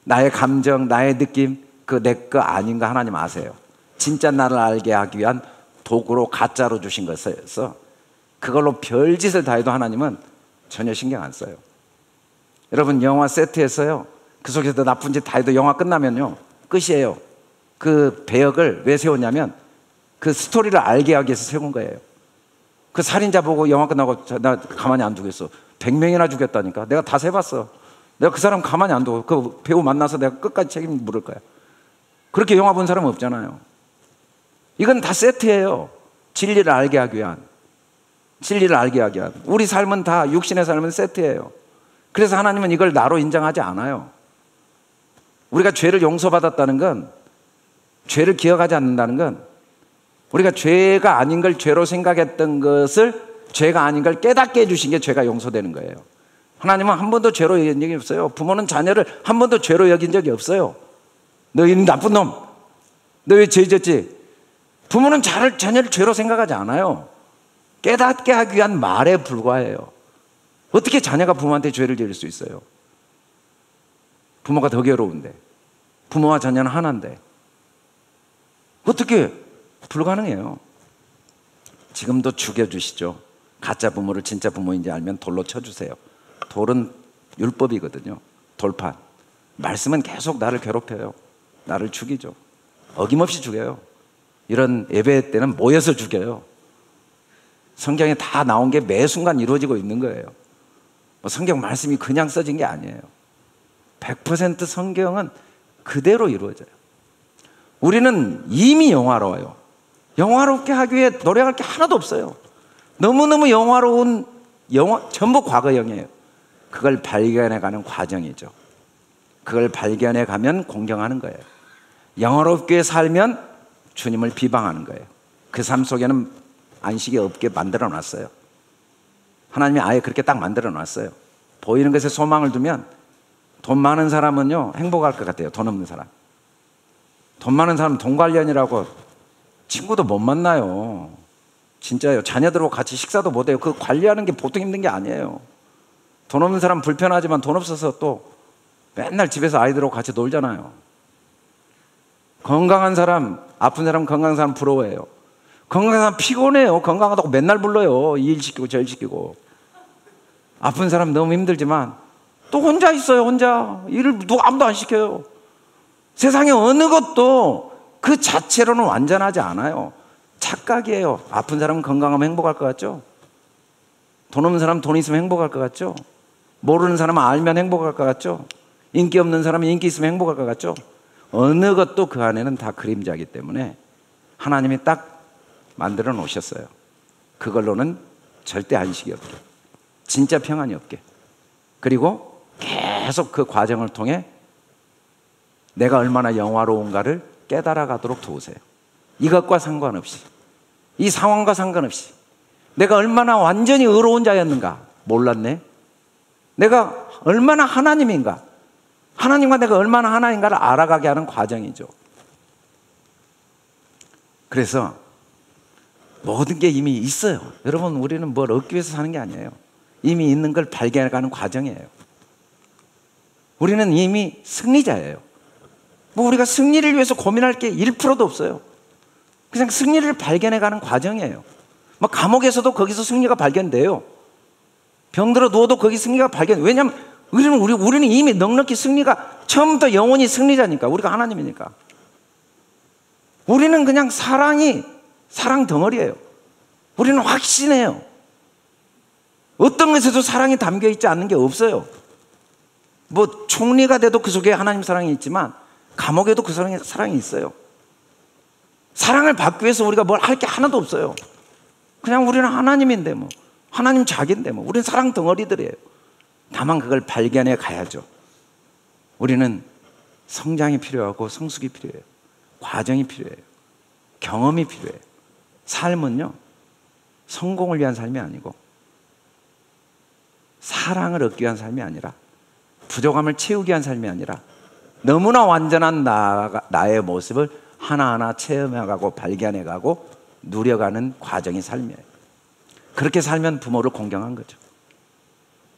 나의 감정, 나의 느낌, 그 내 거 아닌 거 하나님 아세요. 진짜 나를 알게 하기 위한 도구로 가짜로 주신 것에서 그걸로 별짓을 다 해도 하나님은 전혀 신경 안 써요. 여러분, 영화 세트에서요, 그 속에서 나쁜 짓 다 해도 영화 끝나면요 끝이에요. 그 배역을 왜 세웠냐면 그 스토리를 알게 하기 위해서 세운 거예요. 그 살인자 보고 영화 끝나고 나 가만히 안 두겠어. 100명이나 죽였다니까. 내가 다 세봤어. 내가 그 사람 가만히 안 두고 그 배우 만나서 내가 끝까지 책임 물을 거야. 그렇게 영화 본 사람은 없잖아요. 이건 다 세트예요. 진리를 알게 하기 위한. 진리를 알게 하기 위한. 우리 삶은 다 육신의 삶은 세트예요. 그래서 하나님은 이걸 나로 인정하지 않아요. 우리가 죄를 용서받았다는 건 죄를 기억하지 않는다는 건 우리가 죄가 아닌 걸 죄로 생각했던 것을 죄가 아닌 걸 깨닫게 해주신 게 죄가 용서되는 거예요. 하나님은 한 번도 죄로 여긴 적이 없어요. 부모는 자녀를 한 번도 죄로 여긴 적이 없어요. 너희는 나쁜 놈, 너 왜 죄 짓지? 부모는 자녀를 죄로 생각하지 않아요. 깨닫게 하기 위한 말에 불과해요. 어떻게 자녀가 부모한테 죄를 지을 수 있어요? 부모가 더 괴로운데, 부모와 자녀는 하나인데 어떻게? 불가능해요. 지금도 죽여주시죠. 가짜 부모를 진짜 부모인지 알면 돌로 쳐주세요. 돌은 율법이거든요. 돌판. 말씀은 계속 나를 괴롭혀요. 나를 죽이죠. 어김없이 죽여요. 이런 예배 때는 모여서 죽여요. 성경에 다 나온 게 매 순간 이루어지고 있는 거예요. 성경 말씀이 그냥 써진 게 아니에요. 100% 성경은 그대로 이루어져요. 우리는 이미 영화로워요. 영화롭게 하기 위해 노력할 게 하나도 없어요. 너무너무 영화로운 전부 과거형이에요. 그걸 발견해가는 과정이죠. 그걸 발견해 가면 공경하는 거예요. 영화롭게 살면 주님을 비방하는 거예요. 그 삶 속에는 안식이 없게 만들어 놨어요. 하나님이 아예 그렇게 딱 만들어 놨어요. 보이는 것에 소망을 두면 돈 많은 사람은요 행복할 것 같아요. 돈 없는 사람. 돈 많은 사람은 돈 관련이라고 친구도 못 만나요. 진짜요. 자녀들하고 같이 식사도 못 해요. 그 관리하는 게 보통 힘든 게 아니에요. 돈 없는 사람 불편하지만 돈 없어서 또 맨날 집에서 아이들하고 같이 놀잖아요. 건강한 사람, 아픈 사람, 건강한 사람 부러워해요. 건강한 사람 피곤해요. 건강하다고 맨날 불러요. 이 일 시키고 저 일 시키고. 아픈 사람 너무 힘들지만 또 혼자 있어요. 혼자. 일을 아무도 안 시켜요. 세상에 어느 것도 그 자체로는 완전하지 않아요. 착각이에요. 아픈 사람은 건강하면 행복할 것 같죠? 돈 없는 사람은 돈 있으면 행복할 것 같죠? 모르는 사람은 알면 행복할 것 같죠? 인기 없는 사람은 인기 있으면 행복할 것 같죠? 어느 것도 그 안에는 다 그림자이기 때문에 하나님이 딱 만들어 놓으셨어요. 그걸로는 절대 안식이 없게, 진짜 평안이 없게, 그리고 계속 그 과정을 통해 내가 얼마나 영화로운가를 깨달아 가도록 도우세요. 이것과 상관없이, 이 상황과 상관없이 내가 얼마나 완전히 의로운 자였는가 몰랐네. 내가 얼마나 하나님인가, 하나님과 내가 얼마나 하나인가를 알아가게 하는 과정이죠. 그래서 모든 게 이미 있어요. 여러분, 우리는 뭘 얻기 위해서 사는 게 아니에요. 이미 있는 걸 발견해가는 과정이에요. 우리는 이미 승리자예요. 뭐 우리가 승리를 위해서 고민할 게 1%도 없어요. 그냥 승리를 발견해가는 과정이에요. 뭐 감옥에서도 거기서 승리가 발견돼요. 병들어 누워도 거기 승리가 발견돼요. 왜냐하면 우리는 이미 넉넉히 승리가, 처음부터 영원히 승리자니까. 우리가 하나님이니까. 우리는 그냥 사랑 덩어리예요. 우리는 확신해요. 어떤 것에도 사랑이 담겨 있지 않는 게 없어요. 뭐 총리가 돼도 그 속에 하나님 사랑이 있지만 감옥에도 그 사랑이 있어요. 사랑을 받기 위해서 우리가 뭘 할 게 하나도 없어요. 그냥 우리는 하나님인데 뭐, 하나님 자기인데 뭐, 우리는 사랑 덩어리들이에요. 다만 그걸 발견해 가야죠. 우리는 성장이 필요하고 성숙이 필요해요. 과정이 필요해요. 경험이 필요해요. 삶은요, 성공을 위한 삶이 아니고 사랑을 얻기 위한 삶이 아니라, 부족함을 채우기 위한 삶이 아니라 너무나 완전한 나의 모습을 하나하나 체험해가고 발견해가고 누려가는 과정이 삶이에요. 그렇게 살면 부모를 공경한 거죠.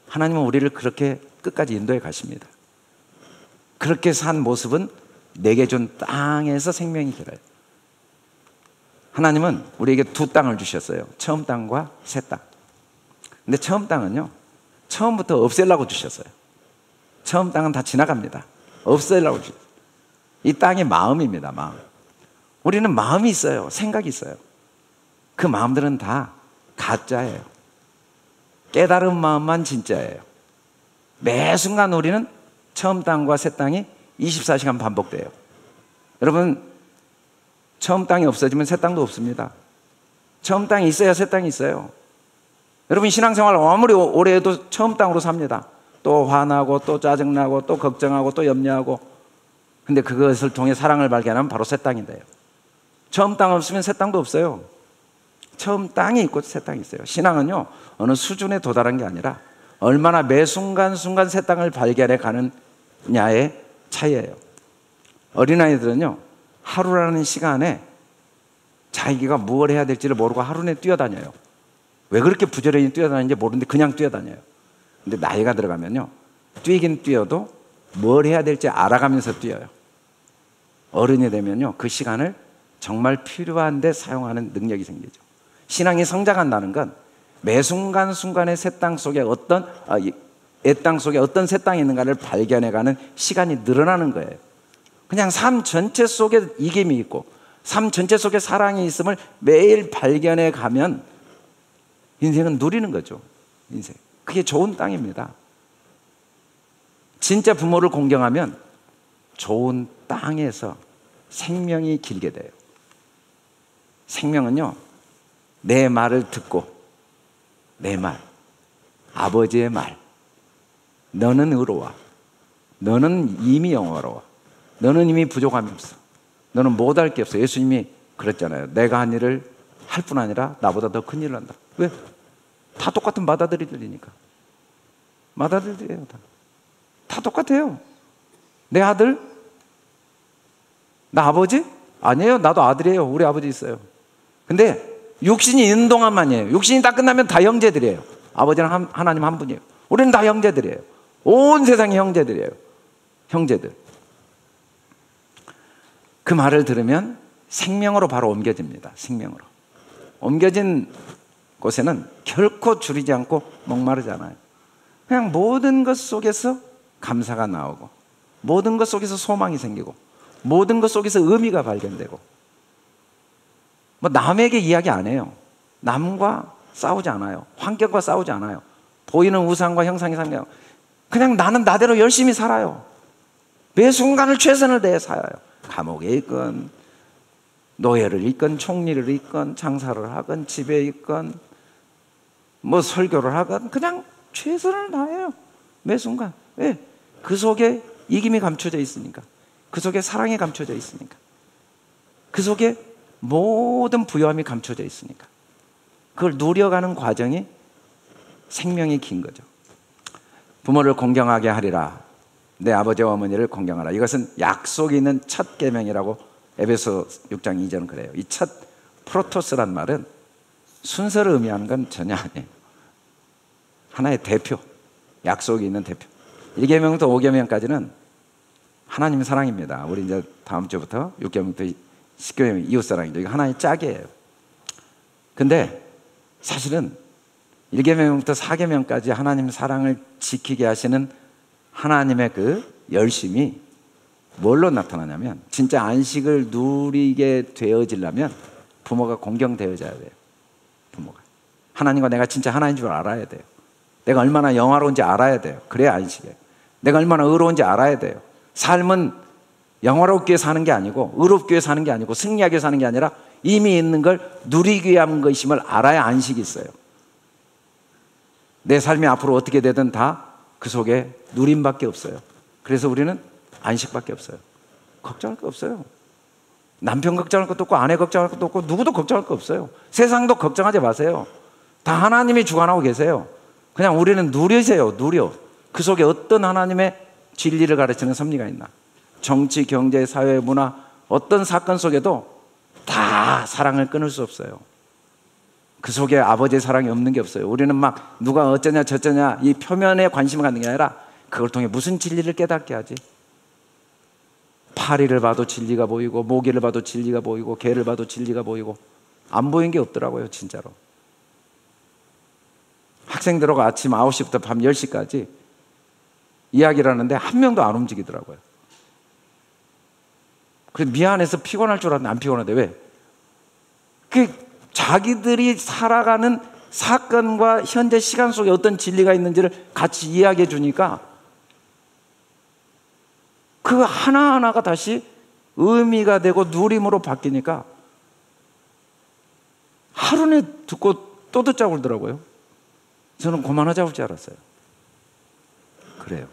하나님은 우리를 그렇게 끝까지 인도해 가십니다. 그렇게 산 모습은 내게 준 땅에서 생명이 길어요. 하나님은 우리에게 두 땅을 주셨어요. 처음 땅과 새 땅. 근데 처음 땅은요, 처음부터 없애려고 주셨어요. 처음 땅은 다 지나갑니다. 없애려고 주셨어요. 이 땅이 마음입니다. 마음. 우리는 마음이 있어요. 생각이 있어요. 그 마음들은 다 가짜예요. 깨달은 마음만 진짜예요. 매 순간 우리는 처음 땅과 새 땅이 24시간 반복돼요. 여러분, 처음 땅이 없어지면 새 땅도 없습니다. 처음 땅이 있어야 새 땅이 있어요. 여러분, 신앙생활 아무리 오래 해도 처음 땅으로 삽니다. 또 화나고 또 짜증나고 또 걱정하고 또 염려하고 근데 그것을 통해 사랑을 발견하면 바로 새 땅이 돼요. 처음 땅 없으면 새 땅도 없어요. 처음 땅이 있고 새 땅이 있어요. 신앙은요, 어느 수준에 도달한 게 아니라 얼마나 매 순간순간 새 땅을 발견해 가느냐의 차이예요. 어린아이들은요, 하루라는 시간에 자기가 무엇을 해야 될지를 모르고 하루 내에 뛰어다녀요. 왜 그렇게 부지런히 뛰어다니는지 모르는데 그냥 뛰어다녀요. 근데 나이가 들어가면요, 뛰긴 뛰어도 뭘 해야 될지 알아가면서 뛰어요. 어른이 되면요, 그 시간을 정말 필요한 데 사용하는 능력이 생기죠. 신앙이 성장한다는 건 매 순간순간의 새 땅 속에 애 땅 속에 어떤 새 땅이 있는가를 발견해가는 시간이 늘어나는 거예요. 그냥 삶 전체 속에 이김이 있고 삶 전체 속에 사랑이 있음을 매일 발견해 가면 인생은 누리는 거죠. 인생. 그게 좋은 땅입니다. 진짜 부모를 공경하면 좋은 땅에서 생명이 길게 돼요. 생명은요, 내 말을 듣고 내 말, 아버지의 말, 너는 의로워, 너는 이미 영화로워, 너는 이미 부족함이 없어, 너는 못할 게 없어. 예수님이 그랬잖아요. 내가 한 일을 할 뿐 아니라 나보다 더 큰 일을 한다. 왜? 다 똑같은 맏아들이니까. 맏아들이에요. 다 똑같아요. 내 아들? 나 아버지? 아니에요. 나도 아들이에요. 우리 아버지 있어요. 근데 육신이 있는 동안만이에요. 육신이 다 끝나면 다 형제들이에요. 아버지는 하나님 한 분이에요. 우리는 다 형제들이에요. 온 세상이 형제들이에요. 형제들. 그 말을 들으면 생명으로 바로 옮겨집니다. 생명으로. 옮겨진 곳에는 결코 줄이지 않고 목마르지 않아요. 그냥 모든 것 속에서 감사가 나오고, 모든 것 속에서 소망이 생기고, 모든 것 속에서 의미가 발견되고, 뭐 남에게 이야기 안 해요. 남과 싸우지 않아요. 환경과 싸우지 않아요. 보이는 우상과 형상이 상대하고, 그냥 나는 나대로 열심히 살아요. 매 순간을 최선을 다해 살아요. 감옥에 있건 노예를 있건 총리를 있건 장사를 하건 집에 있건 뭐 설교를 하건 그냥 최선을 다해요. 매 순간. 왜? 그 속에 이김이 감춰져 있으니까. 그 속에 사랑이 감춰져 있으니까. 그 속에 모든 부요함이 감춰져 있으니까. 그걸 누려가는 과정이 생명이 긴 거죠. 부모를 공경하게 하리라. 내 아버지와 어머니를 공경하라. 이것은 약속이 있는 첫 계명이라고 에베소 6장 2절은 그래요. 이 첫 프로토스란 말은 순서를 의미하는 건 전혀 아니에요. 하나의 대표, 약속이 있는 대표. 1계명부터 5계명까지는 하나님의 사랑입니다. 우리 이제 다음 주부터 6계명부터 10계명 이웃사랑이죠. 이거 하나의 짝이에요. 근데 사실은 1계명부터 4계명까지 하나님 사랑을 지키게 하시는 하나님의 그 열심이 뭘로 나타나냐면, 진짜 안식을 누리게 되어지려면 부모가 공경되어져야 돼요. 부모가 하나님과 내가 진짜 하나인 줄 알아야 돼요. 내가 얼마나 영화로운지 알아야 돼요. 그래야 안식이에요. 내가 얼마나 의로운지 알아야 돼요. 삶은 영화롭게 사는 게 아니고, 의롭게 사는 게 아니고, 승리하게 사는 게 아니라 이미 있는 걸 누리기 위한 것임을 알아야 안식이 있어요. 내 삶이 앞으로 어떻게 되든 다 그 속에 누림밖에 없어요. 그래서 우리는 안식밖에 없어요. 걱정할 거 없어요. 남편 걱정할 것도 없고, 아내 걱정할 것도 없고, 누구도 걱정할 거 없어요. 세상도 걱정하지 마세요. 다 하나님이 주관하고 계세요. 그냥 우리는 누리세요. 누려. 그 속에 어떤 하나님의 진리를 가르치는 섭리가 있나. 정치, 경제, 사회, 문화, 어떤 사건 속에도 다 사랑을 끊을 수 없어요. 그 속에 아버지의 사랑이 없는 게 없어요. 우리는 막 누가 어쩌냐 저쩌냐 이 표면에 관심을 갖는 게 아니라 그걸 통해 무슨 진리를 깨닫게 하지. 파리를 봐도 진리가 보이고, 모기를 봐도 진리가 보이고, 개를 봐도 진리가 보이고, 안 보인 게 없더라고요. 진짜로. 학생들하고 아침 9시부터 밤 10시까지 이야기를 하는데 한 명도 안 움직이더라고요. 그래서 미안해서 피곤할 줄 알았는데 안 피곤하대. 왜? 그 자기들이 살아가는 사건과 현재 시간 속에 어떤 진리가 있는지를 같이 이야기해 주니까 그 하나하나가 다시 의미가 되고 누림으로 바뀌니까 하루 내 듣고 또 듣자고 그러더라고요. 저는 그만하자고 할 줄 알았어요. 그래요.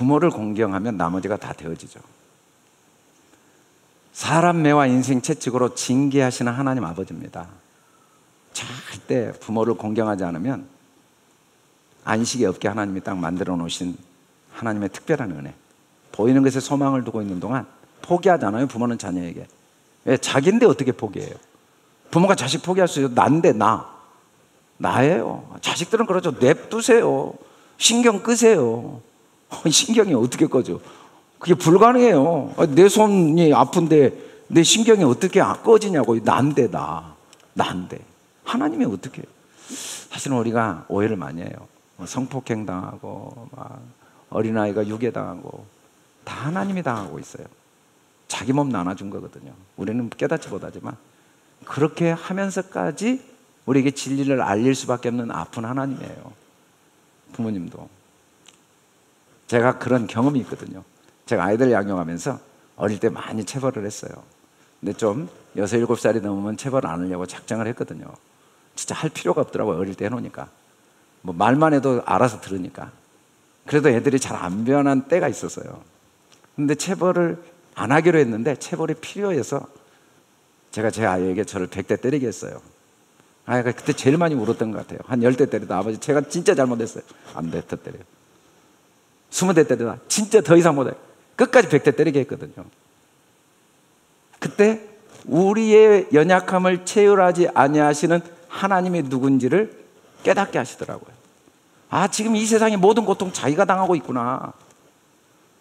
부모를 공경하면 나머지가 다 되어지죠. 사람 매와 인생 채찍으로 징계하시는 하나님 아버지입니다. 절대 부모를 공경하지 않으면 안식이 없게 하나님이 딱 만들어 놓으신 하나님의 특별한 은혜. 보이는 것에 소망을 두고 있는 동안 포기하잖아요. 부모는 자녀에게. 왜? 자기인데 어떻게 포기해요? 부모가 자식 포기할 수 있어요. 난데 나예요. 자식들은 그러죠. 냅두세요. 신경 끄세요. 신경이 어떻게 꺼져? 그게 불가능해요. 내 손이 아픈데 내 신경이 어떻게 꺼지냐고. 난데. 하나님이 어떻게 해요? 사실은 우리가 오해를 많이 해요. 성폭행 당하고 어린아이가 유괴당하고 다 하나님이 당하고 있어요. 자기 몸 나눠준 거거든요. 우리는 깨닫지 못하지만 그렇게 하면서까지 우리에게 진리를 알릴 수밖에 없는 아픈 하나님이에요. 부모님도. 제가 그런 경험이 있거든요. 제가 아이들 양육하면서 어릴 때 많이 체벌을 했어요. 근데 좀 6, 7살이 넘으면 체벌 안 하려고 작정을 했거든요. 진짜 할 필요가 없더라고요. 어릴 때 해놓으니까. 뭐 말만 해도 알아서 들으니까. 그래도 애들이 잘 안 변한 때가 있었어요. 근데 체벌을 안 하기로 했는데 체벌이 필요해서 제가 제 아이에게 저를 100대 때리게 했어요. 아이가 그때 제일 많이 울었던 것 같아요. 한 10대 때리다 아버지 제가 진짜 잘못했어요. 안 돼, 더 때려요. 20대 때리다 진짜 더 이상 못해. 끝까지 100대 때리게 했거든요. 그때 우리의 연약함을 체휼하지 아니하시는 하나님이 누군지를 깨닫게 하시더라고요. 아, 지금 이 세상의 모든 고통 자기가 당하고 있구나.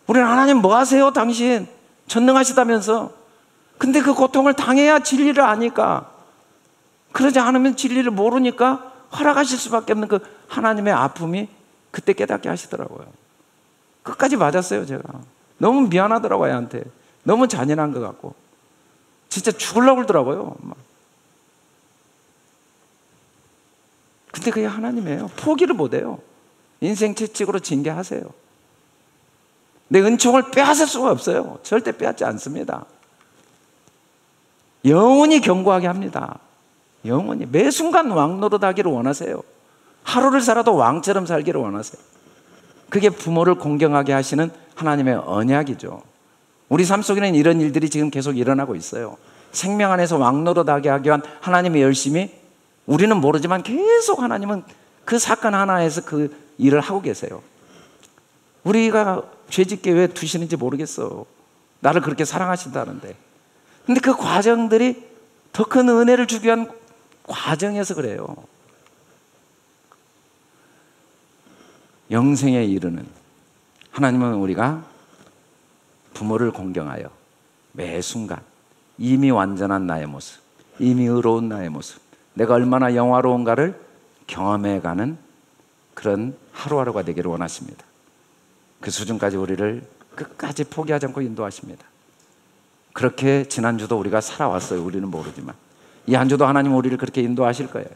우리는 하나님 뭐 하세요? 당신 전능하시다면서. 근데 그 고통을 당해야 진리를 아니까. 그러지 않으면 진리를 모르니까 허락하실 수밖에 없는 그 하나님의 아픔이 그때 깨닫게 하시더라고요. 끝까지 맞았어요. 제가 너무 미안하더라고요. 애한테 너무 잔인한 것 같고 진짜 죽으려고 그러더라고요. 근데 그게 하나님이에요. 포기를 못해요. 인생 채찍으로 징계하세요. 내 은총을 빼앗을 수가 없어요. 절대 빼앗지 않습니다. 영원히 견고하게 합니다. 영원히 매 순간 왕노릇하기를 원하세요. 하루를 살아도 왕처럼 살기를 원하세요. 그게 부모를 공경하게 하시는 하나님의 언약이죠. 우리 삶 속에는 이런 일들이 지금 계속 일어나고 있어요. 생명 안에서 왕노릇하게 하기 위한 하나님의 열심이 우리는 모르지만 계속 하나님은 그 사건 하나에서 그 일을 하고 계세요. 우리가 죄짓게 왜 두시는지 모르겠어. 나를 그렇게 사랑하신다는데. 근데 그 과정들이 더 큰 은혜를 주기 위한 과정에서 그래요. 영생에 이르는 하나님은 우리가 부모를 공경하여 매 순간 이미 완전한 나의 모습, 이미 의로운 나의 모습, 내가 얼마나 영화로운가를 경험해가는 그런 하루하루가 되기를 원하십니다. 그 수준까지 우리를 끝까지 포기하지 않고 인도하십니다. 그렇게 지난주도 우리가 살아왔어요. 우리는 모르지만 이 한 주도 하나님 우리를 그렇게 인도하실 거예요.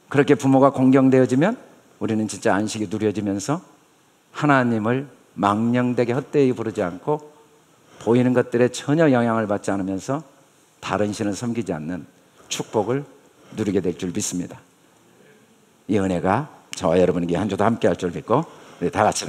그렇게 부모가 공경되어지면 우리는 진짜 안식이 누려지면서 하나님을 망령되게 헛되이 부르지 않고 보이는 것들에 전혀 영향을 받지 않으면서 다른 신을 섬기지 않는 축복을 누리게 될 줄 믿습니다. 이 은혜가 저와 여러분에게 한 주도 함께 할 줄 믿고 우리 다 같이